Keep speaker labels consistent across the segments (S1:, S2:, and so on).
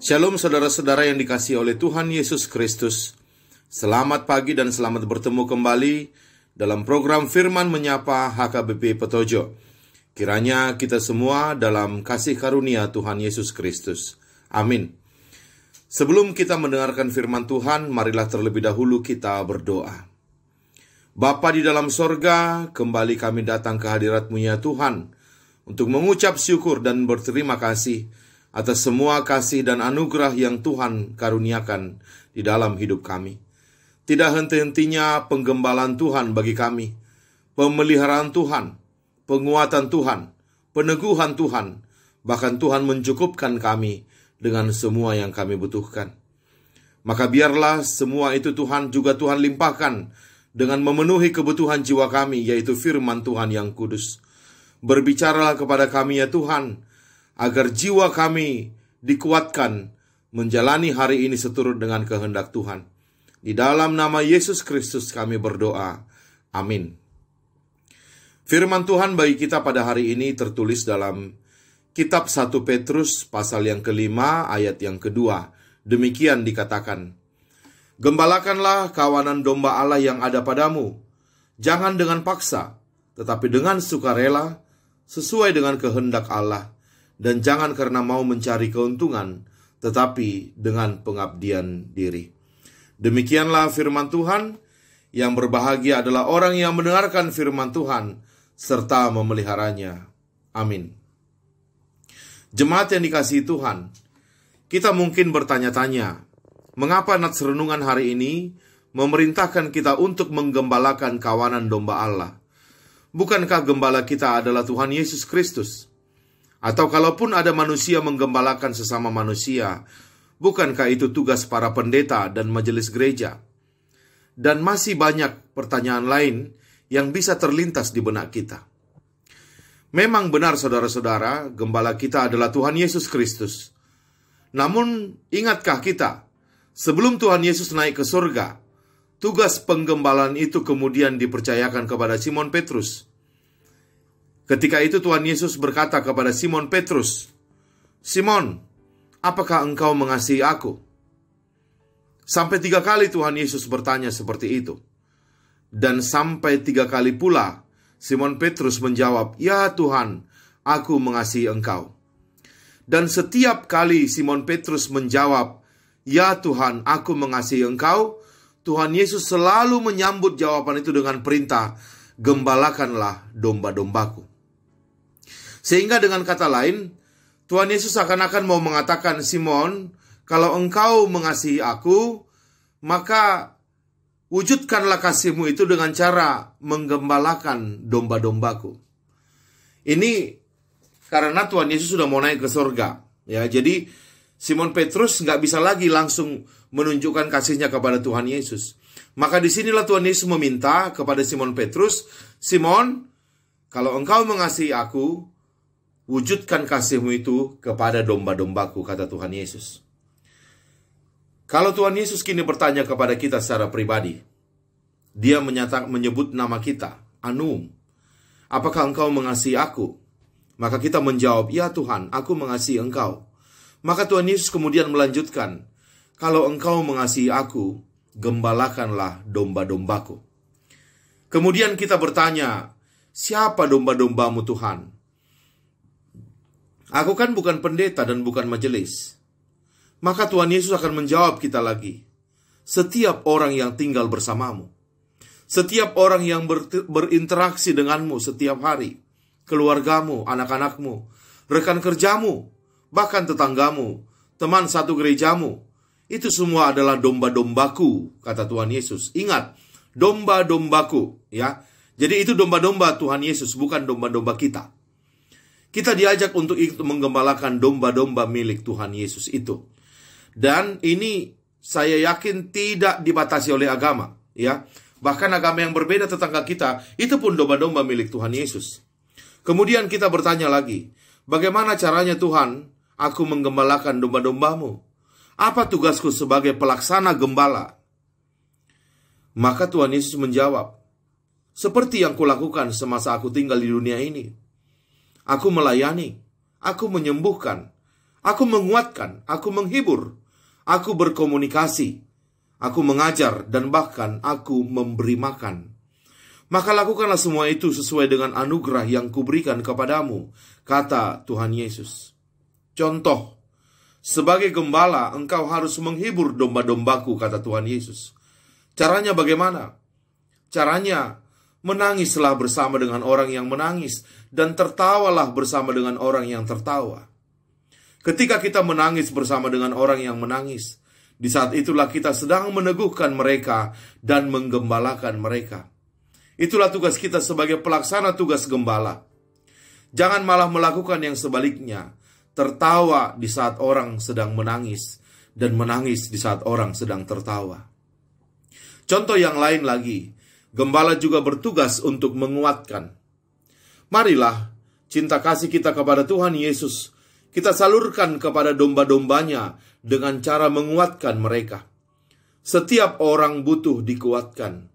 S1: Shalom saudara-saudara yang dikasihi oleh Tuhan Yesus Kristus. Selamat pagi dan selamat bertemu kembali dalam program Firman Menyapa HKBP Petojo. Kiranya kita semua dalam kasih karunia Tuhan Yesus Kristus. Amin. Sebelum kita mendengarkan firman Tuhan, marilah terlebih dahulu kita berdoa. Bapa di dalam sorga, kembali kami datang ke hadirat-Mu ya Tuhan, untuk mengucap syukur dan berterima kasih atas semua kasih dan anugerah yang Tuhan karuniakan di dalam hidup kami. Tidak henti-hentinya penggembalaan Tuhan bagi kami, pemeliharaan Tuhan, penguatan Tuhan, peneguhan Tuhan, bahkan Tuhan mencukupkan kami dengan semua yang kami butuhkan. Maka biarlah semua itu Tuhan limpahkan dengan memenuhi kebutuhan jiwa kami, yaitu firman Tuhan yang kudus. Berbicaralah kepada kami ya Tuhan, agar jiwa kami dikuatkan menjalani hari ini seturut dengan kehendak Tuhan. Di dalam nama Yesus Kristus kami berdoa. Amin. Firman Tuhan bagi kita pada hari ini tertulis dalam Kitab 1 Petrus pasal yang kelima ayat yang kedua. Demikian dikatakan, "Gembalakanlah kawanan domba Allah yang ada padamu, jangan dengan paksa, tetapi dengan sukarela, sesuai dengan kehendak Allah, dan jangan karena mau mencari keuntungan, tetapi dengan pengabdian diri." Demikianlah firman Tuhan. Yang berbahagia adalah orang yang mendengarkan firman Tuhan serta memeliharanya. Amin. Jemaat yang dikasihi Tuhan, kita mungkin bertanya-tanya, mengapa nats renungan hari ini memerintahkan kita untuk menggembalakan kawanan domba Allah? Bukankah gembala kita adalah Tuhan Yesus Kristus? Atau kalaupun ada manusia menggembalakan sesama manusia, bukankah itu tugas para pendeta dan majelis gereja? Dan masih banyak pertanyaan lain yang bisa terlintas di benak kita. Memang benar saudara-saudara, gembala kita adalah Tuhan Yesus Kristus. Namun ingatkah kita, sebelum Tuhan Yesus naik ke surga, tugas penggembalaan itu kemudian dipercayakan kepada Simon Petrus. Ketika itu Tuhan Yesus berkata kepada Simon Petrus, "Simon, apakah engkau mengasihi aku?" Sampai 3 kali Tuhan Yesus bertanya seperti itu. Dan sampai 3 kali pula Simon Petrus menjawab, "Ya Tuhan, aku mengasihi engkau." Dan setiap kali Simon Petrus menjawab, "Ya Tuhan, aku mengasihi engkau," Tuhan Yesus selalu menyambut jawaban itu dengan perintah, "Gembalakanlah domba-dombaku." Sehingga dengan kata lain, Tuhan Yesus akan mau mengatakan, "Simon, kalau engkau mengasihi aku, maka wujudkanlah kasihmu itu dengan cara menggembalakan domba-dombaku." Ini karena Tuhan Yesus sudah mau naik ke surga. Ya, jadi Simon Petrus nggak bisa lagi langsung menunjukkan kasihnya kepada Tuhan Yesus. Maka disinilah Tuhan Yesus meminta kepada Simon Petrus, "Simon, kalau engkau mengasihi aku, wujudkan kasihmu itu kepada domba-dombaku," kata Tuhan Yesus. Kalau Tuhan Yesus kini bertanya kepada kita secara pribadi, Dia menyebut nama kita, Anum. "Apakah engkau mengasihi aku?" Maka kita menjawab, "Ya Tuhan, aku mengasihi engkau." Maka Tuhan Yesus kemudian melanjutkan, "Kalau engkau mengasihi aku, gembalakanlah domba-dombaku." Kemudian kita bertanya, "Siapa domba-dombamu Tuhan?" "Aku kan bukan pendeta dan bukan majelis." Maka Tuhan Yesus akan menjawab kita lagi, "Setiap orang yang tinggal bersamamu, setiap orang yang berinteraksi denganmu setiap hari, keluargamu, anak-anakmu, rekan kerjamu, bahkan tetanggamu, teman satu gerejamu, itu semua adalah domba-dombaku," kata Tuhan Yesus. Ingat, domba-dombaku, ya. Jadi itu domba-domba Tuhan Yesus, bukan domba-domba kita. Kita diajak untuk menggembalakan domba-domba milik Tuhan Yesus itu. Dan ini saya yakin tidak dibatasi oleh agama, ya. Bahkan agama yang berbeda tetangga kita, itu pun domba-domba milik Tuhan Yesus. Kemudian kita bertanya lagi, bagaimana caranya Tuhan, aku menggembalakan domba-dombamu? Apa tugasku sebagai pelaksana gembala? Maka Tuhan Yesus menjawab, "Seperti yang kulakukan semasa aku tinggal di dunia ini. Aku melayani, aku menyembuhkan, Aku menguatkan, aku menghibur, aku berkomunikasi, aku mengajar, dan bahkan aku memberi makan. Maka lakukanlah semua itu sesuai dengan anugerah yang kuberikan kepadamu, kata Tuhan Yesus. Contoh, sebagai gembala engkau harus menghibur domba-dombaku, kata Tuhan Yesus. Caranya bagaimana? Caranya, menangislah bersama dengan orang yang menangis, dan tertawalah bersama dengan orang yang tertawa. Ketika kita menangis bersama dengan orang yang menangis, di saat itulah kita sedang meneguhkan mereka dan menggembalakan mereka. Itulah tugas kita sebagai pelaksana tugas gembala. Jangan malah melakukan yang sebaliknya, tertawa di saat orang sedang menangis, dan menangis di saat orang sedang tertawa. Contoh yang lain lagi, gembala juga bertugas untuk menguatkan. Marilah cinta kasih kita kepada Tuhan Yesus kita salurkan kepada domba-dombanya dengan cara menguatkan mereka. Setiap orang butuh dikuatkan.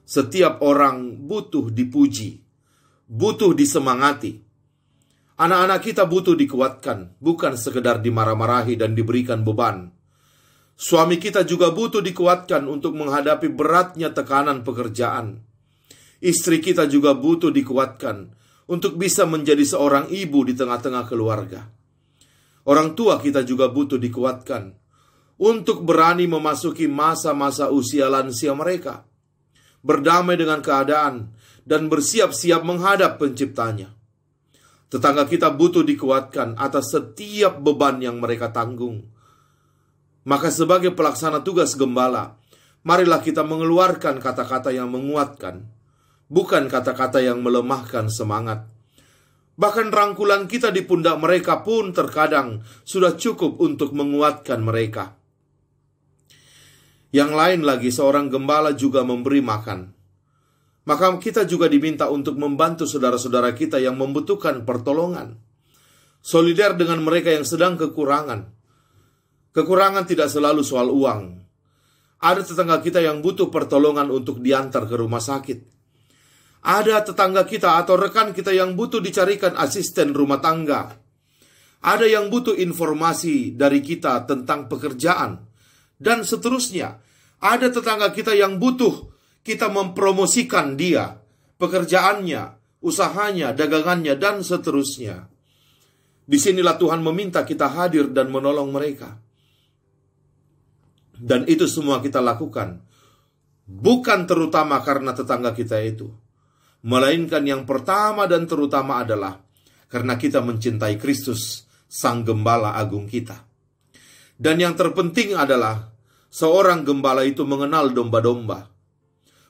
S1: Setiap orang butuh dipuji, butuh disemangati. Anak-anak kita butuh dikuatkan, bukan sekedar dimarah-marahi dan diberikan beban. Suami kita juga butuh dikuatkan untuk menghadapi beratnya tekanan pekerjaan. Istri kita juga butuh dikuatkan untuk bisa menjadi seorang ibu di tengah-tengah keluarga. Orang tua kita juga butuh dikuatkan untuk berani memasuki masa-masa usia lansia mereka, berdamai dengan keadaan, dan bersiap-siap menghadap penciptanya. Tetangga kita butuh dikuatkan atas setiap beban yang mereka tanggung. Maka sebagai pelaksana tugas gembala, marilah kita mengeluarkan kata-kata yang menguatkan, bukan kata-kata yang melemahkan semangat. Bahkan rangkulan kita di pundak mereka pun terkadang sudah cukup untuk menguatkan mereka. Yang lain lagi, seorang gembala juga memberi makan. Maka kita juga diminta untuk membantu saudara-saudara kita yang membutuhkan pertolongan. Solidar dengan mereka yang sedang kekurangan. Kekurangan tidak selalu soal uang. Ada tetangga kita yang butuh pertolongan untuk diantar ke rumah sakit. Ada tetangga kita atau rekan kita yang butuh dicarikan asisten rumah tangga. Ada yang butuh informasi dari kita tentang pekerjaan, dan seterusnya. Ada tetangga kita yang butuh kita mempromosikan dia, pekerjaannya, usahanya, dagangannya, dan seterusnya. Disinilah Tuhan meminta kita hadir dan menolong mereka. Dan itu semua kita lakukan, bukan terutama karena tetangga kita itu, melainkan yang pertama dan terutama adalah karena kita mencintai Kristus, Sang Gembala Agung kita. Dan yang terpenting adalah seorang gembala itu mengenal domba-domba.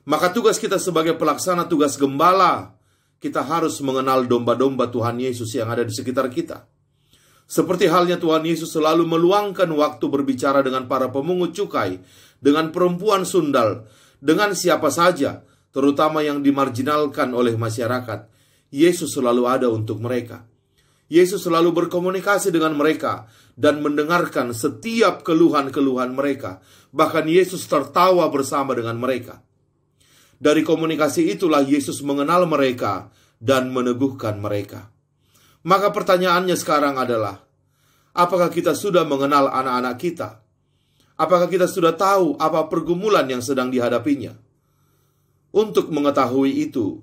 S1: Maka tugas kita sebagai pelaksana tugas gembala, kita harus mengenal domba-domba Tuhan Yesus yang ada di sekitar kita. Seperti halnya Tuhan Yesus selalu meluangkan waktu berbicara dengan para pemungut cukai, dengan perempuan sundal, dengan siapa saja, terutama yang dimarginalkan oleh masyarakat. Yesus selalu ada untuk mereka. Yesus selalu berkomunikasi dengan mereka dan mendengarkan setiap keluhan-keluhan mereka. Bahkan Yesus tertawa bersama dengan mereka. Dari komunikasi itulah Yesus mengenal mereka dan meneguhkan mereka. Maka pertanyaannya sekarang adalah, apakah kita sudah mengenal anak-anak kita? Apakah kita sudah tahu apa pergumulan yang sedang dihadapinya? Untuk mengetahui itu,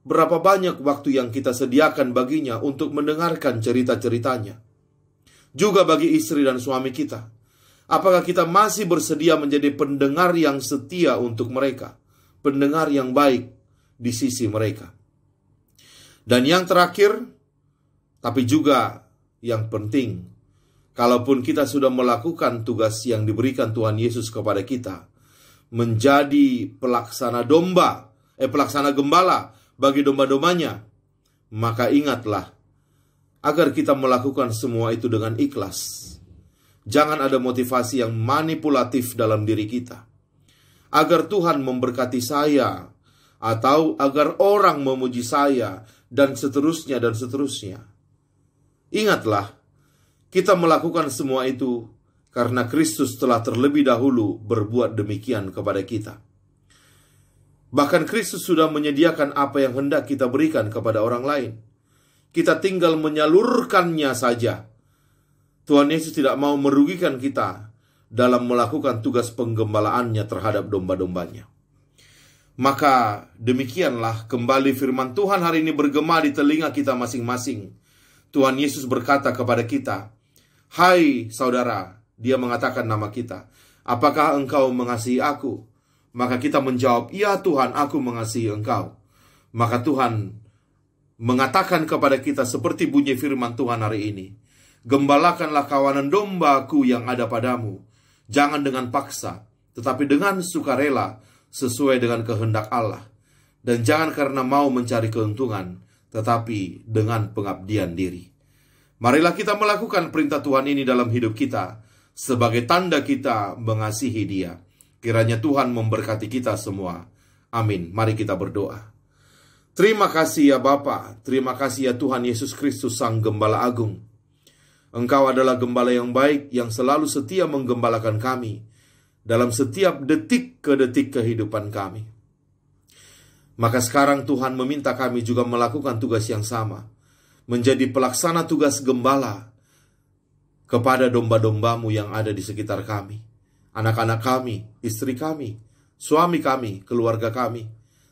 S1: berapa banyak waktu yang kita sediakan baginya untuk mendengarkan cerita-ceritanya? Juga bagi istri dan suami kita, apakah kita masih bersedia menjadi pendengar yang setia untuk mereka, pendengar yang baik di sisi mereka? Dan yang terakhir, tapi juga yang penting, kalaupun kita sudah melakukan tugas yang diberikan Tuhan Yesus kepada kita, menjadi pelaksana gembala bagi domba-dombanya, maka ingatlah agar kita melakukan semua itu dengan ikhlas. Jangan ada motivasi yang manipulatif dalam diri kita, agar Tuhan memberkati saya, atau agar orang memuji saya, dan seterusnya dan seterusnya. Ingatlah, kita melakukan semua itu karena Kristus telah terlebih dahulu berbuat demikian kepada kita. Bahkan Kristus sudah menyediakan apa yang hendak kita berikan kepada orang lain. Kita tinggal menyalurkannya saja. Tuhan Yesus tidak mau merugikan kita dalam melakukan tugas penggembalaannya terhadap domba-dombanya. Maka demikianlah kembali firman Tuhan hari ini bergema di telinga kita masing-masing. Tuhan Yesus berkata kepada kita, "Hai saudara," dia mengatakan nama kita, "apakah engkau mengasihi aku?" Maka kita menjawab, "Ya Tuhan, aku mengasihi engkau." Maka Tuhan mengatakan kepada kita seperti bunyi firman Tuhan hari ini, "Gembalakanlah kawanan dombaku yang ada padamu, jangan dengan paksa, tetapi dengan sukarela, sesuai dengan kehendak Allah. Dan jangan karena mau mencari keuntungan, tetapi dengan pengabdian diri." Marilah kita melakukan perintah Tuhan ini dalam hidup kita, sebagai tanda kita mengasihi Dia. Kiranya Tuhan memberkati kita semua. Amin. Mari kita berdoa. Terima kasih ya Bapa, terima kasih ya Tuhan Yesus Kristus Sang Gembala Agung. Engkau adalah gembala yang baik, yang selalu setia menggembalakan kami dalam setiap detik ke detik kehidupan kami. Maka sekarang Tuhan meminta kami juga melakukan tugas yang sama, menjadi pelaksana tugas gembala kepada domba-dombamu yang ada di sekitar kami, anak-anak kami, istri kami, suami kami, keluarga kami,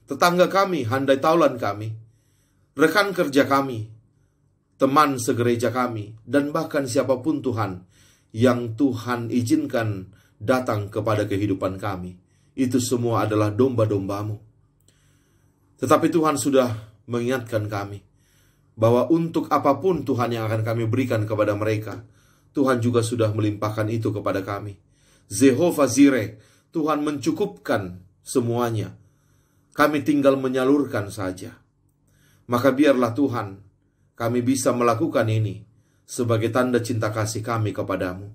S1: tetangga kami, handai taulan kami, rekan kerja kami, teman segereja kami, dan bahkan siapapun Tuhan yang Tuhan izinkan datang kepada kehidupan kami. Itu semua adalah domba-dombamu. Tetapi Tuhan sudah mengingatkan kami bahwa untuk apapun Tuhan yang akan kami berikan kepada mereka, Tuhan juga sudah melimpahkan itu kepada kami. Jehovah Jireh, Tuhan mencukupkan semuanya. Kami tinggal menyalurkan saja. Maka biarlah Tuhan, kami bisa melakukan ini sebagai tanda cinta kasih kami kepadamu.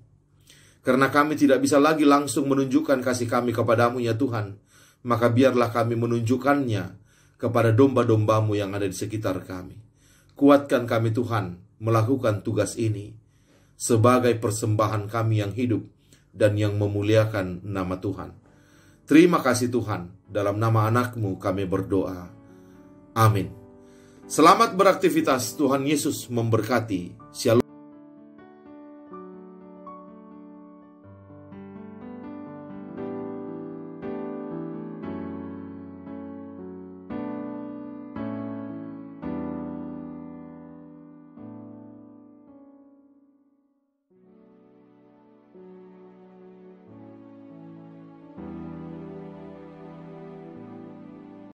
S1: Karena kami tidak bisa lagi langsung menunjukkan kasih kami kepadamu ya Tuhan, maka biarlah kami menunjukkannya kepada domba-dombamu yang ada di sekitar kami. Kuatkan kami Tuhan melakukan tugas ini sebagai persembahan kami yang hidup dan yang memuliakan nama Tuhan. Terima kasih Tuhan, dalam nama anak-Mu kami berdoa. Amin. Selamat beraktivitas, Tuhan Yesus memberkati. Shalom.